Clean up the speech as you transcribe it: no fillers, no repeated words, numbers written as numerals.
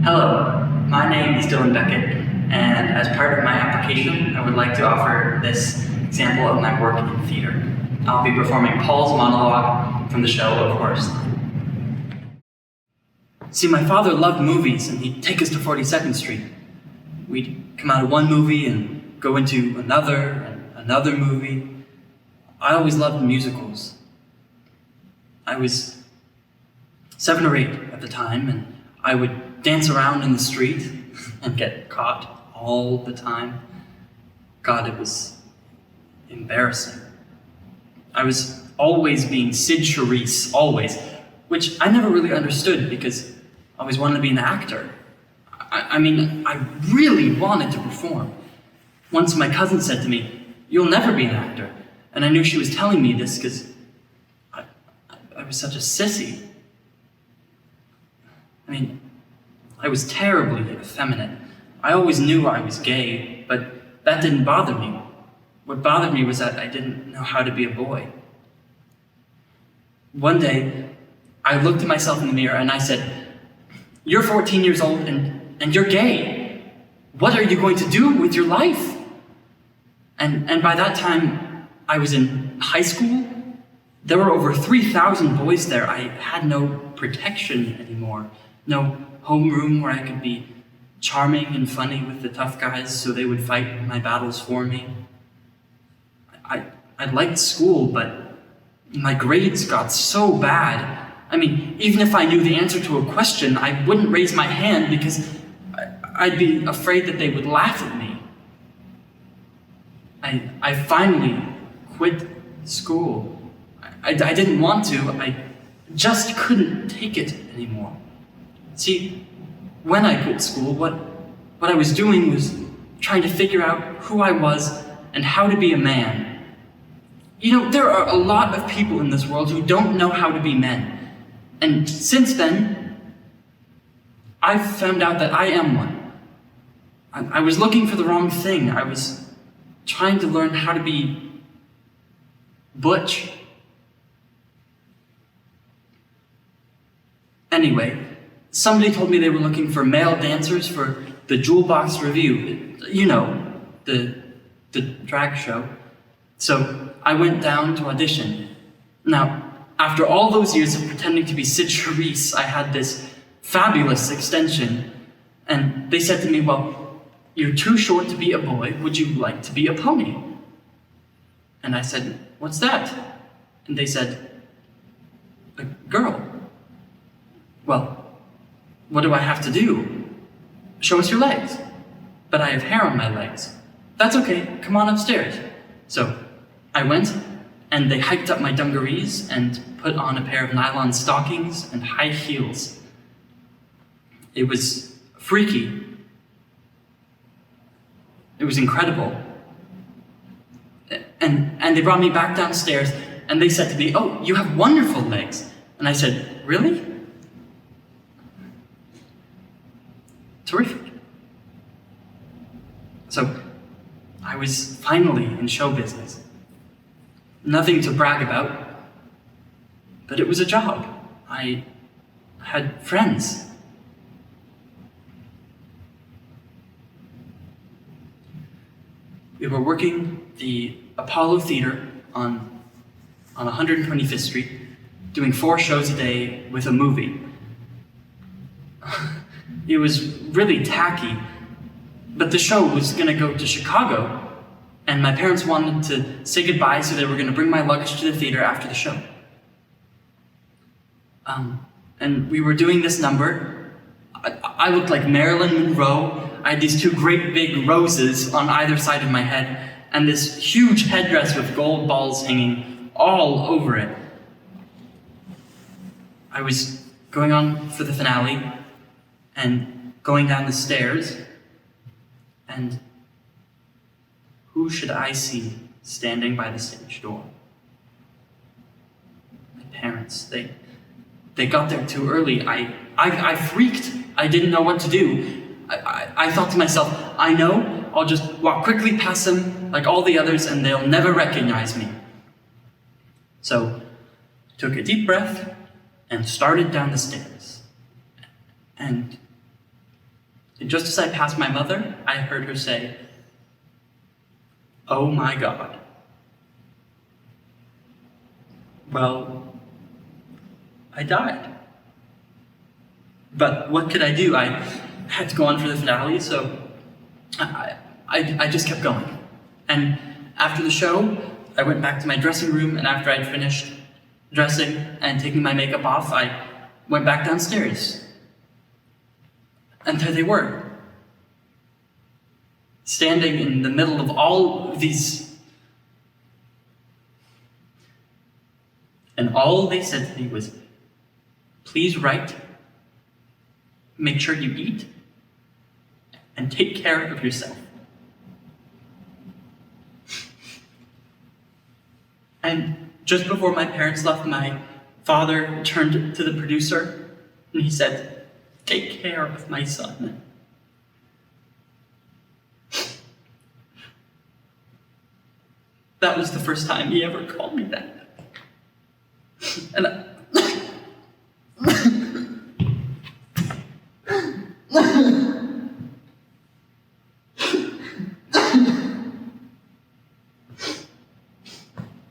Hello, my name is Dylan Beckett, and as part of my application, I would like to offer this example of my work in theater. I'll be performing Paul's monologue from the show A Chorus Line. See, my father loved movies, and he'd take us to 42nd Street. We'd come out of one movie and go into another and another movie. I always loved musicals. I was 7 or 8 at the time, and I would dance around in the street and get caught all the time. God, it was embarrassing. I was always being Sid Charisse, always, which I never really understood because I always wanted to be an actor. I mean, I really wanted to perform. Once my cousin said to me, "You'll never be an actor." And I knew she was telling me this because I was such a sissy. I mean, I was terribly effeminate. I always knew I was gay, but that didn't bother me. What bothered me was that I didn't know how to be a boy. One day, I looked at myself in the mirror and I said, "You're 14 years old and you're gay. What are you going to do with your life?" And by that time, I was in high school. There were over 3,000 boys there. I had no protection anymore. No homeroom where I could be charming and funny with the tough guys so they would fight my battles for me. I liked school, but my grades got so bad. I mean, even if I knew the answer to a question, I wouldn't raise my hand because I'd be afraid that they would laugh at me. I finally quit school. I didn't want to, I just couldn't take it anymore. See, when I quit school, what I was doing was trying to figure out who I was and how to be a man. You know, there are a lot of people in this world who don't know how to be men. And since then, I've found out that I am one. I was looking for the wrong thing. I was trying to learn how to be butch. Anyway, somebody told me they were looking for male dancers for the Jewel Box Review. You know, the drag show. So I went down to audition. Now, after all those years of pretending to be Sid Charisse, I had this fabulous extension. And they said to me, "Well, you're too short to be a boy. Would you like to be a pony?" And I said, "What's that?" And they said, "A girl." "Well, what do I have to do?" "Show us your legs." "But I have hair on my legs." "That's okay, come on upstairs." So I went, and they hiked up my dungarees and put on a pair of nylon stockings and high heels. It was freaky. It was incredible. And they brought me back downstairs, and they said to me, "Oh, you have wonderful legs." And I said, "Really?" Terrific. So I was finally in show business. Nothing to brag about, but it was a job. I had friends. We were working the Apollo Theater on 125th Street, doing 4 shows a day with a movie. It was really tacky, but the show was going to go to Chicago, and my parents wanted to say goodbye, so they were going to bring my luggage to the theater after the show. And we were doing this number. I looked like Marilyn Monroe. I had these 2 great big roses on either side of my head, and this huge headdress with gold balls hanging all over it. I was going on for the finale, and going down the stairs, and who should I see standing by the stage door? My parents. They got there too early. I freaked. I didn't know what to do. I thought to myself, I know, I'll just walk quickly past them like all the others and they'll never recognize me. So I took a deep breath and started down the stairs. And And just as I passed my mother, I heard her say, "Oh my God." Well, I died. But what could I do? I had to go on for the finale, so I just kept going. And after the show, I went back to my dressing room, and after I'd finished dressing and taking my makeup off, I went back downstairs. And there they were, standing in the middle of all of these. And all they said to me was, "Please write, make sure you eat, and take care of yourself." And just before my parents left, my father turned to the producer and he said, "Take care of my son." That was the first time he ever called me that. And